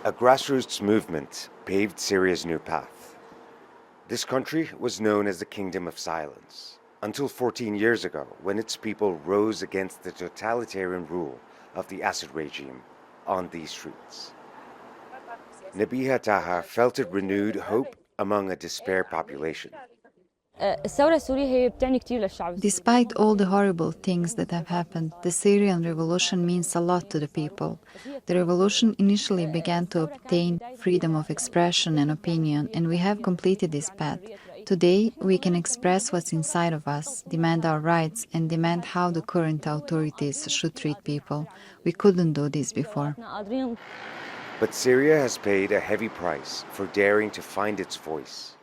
A grassroots movement paved Syria's new path. This country was known as the Kingdom of Silence until 14 years ago, when its people rose against the totalitarian rule of the Assad regime on these streets. Nabiha Taha felt it renewed hope among a despair population. Despite all the horrible things that have happened, the Syrian revolution means a lot to the people. The revolution initially began to obtain freedom of expression and opinion, and we have completed this path. Today, we can express what's inside of us, demand our rights, and demand how the current authorities should treat people. We couldn't do this before. But Syria has paid a heavy price for daring to find its voice.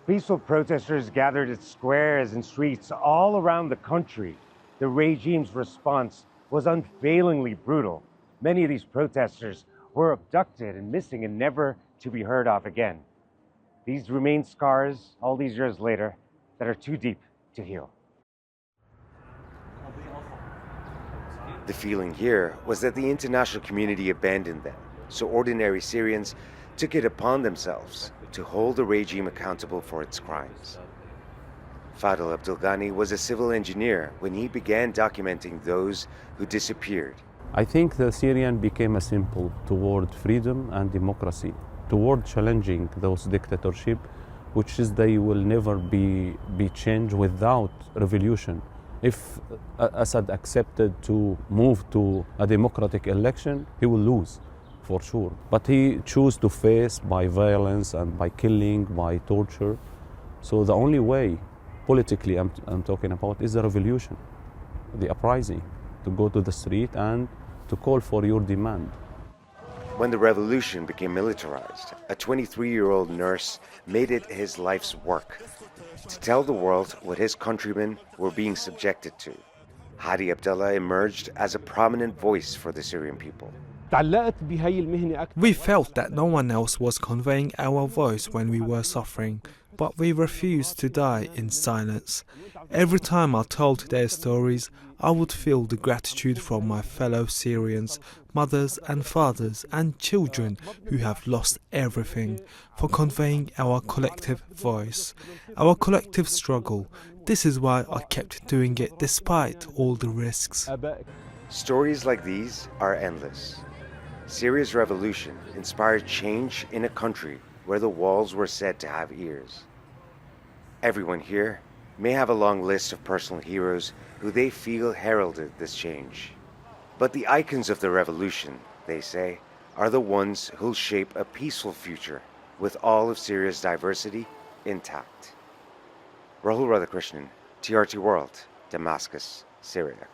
Peaceful protesters gathered at squares and streets all around the country. The regime's response was unfailingly brutal. Many of these protesters were abducted and missing and never to be heard of again. These remain scars all these years later that are too deep to heal. The feeling here was that the international community abandoned them, so ordinary Syrians took it upon themselves to hold the regime accountable for its crimes. Fadel Abdelghani was a civil engineer when he began documenting those who disappeared. I think the Syrian became a symbol toward freedom and democracy, toward challenging those dictatorship, which is they will never be changed without revolution. If Assad accepted to move to a democratic election, he will lose, for sure. But he chose to face by violence and by killing, by torture. So the only way, politically I'm talking about, is the revolution, the uprising, to go to the street and to call for your demand. When the revolution became militarized, a 23-year-old nurse made it his life's work to tell the world what his countrymen were being subjected to. Hadi Abdallah emerged as a prominent voice for the Syrian people. We felt that no one else was conveying our voice when we were suffering, but we refused to die in silence. Every time I told their stories, I would feel the gratitude from my fellow Syrians, mothers and fathers and children who have lost everything, for conveying our collective voice, our collective struggle. This is why I kept doing it despite all the risks. Stories like these are endless. Syria's revolution inspired change in a country where the walls were said to have ears. Everyone here may have a long list of personal heroes who they feel heralded this change. But the icons of the revolution, they say, are the ones who'll shape a peaceful future with all of Syria's diversity intact. Rahul Radhakrishnan, TRT World, Damascus, Syria.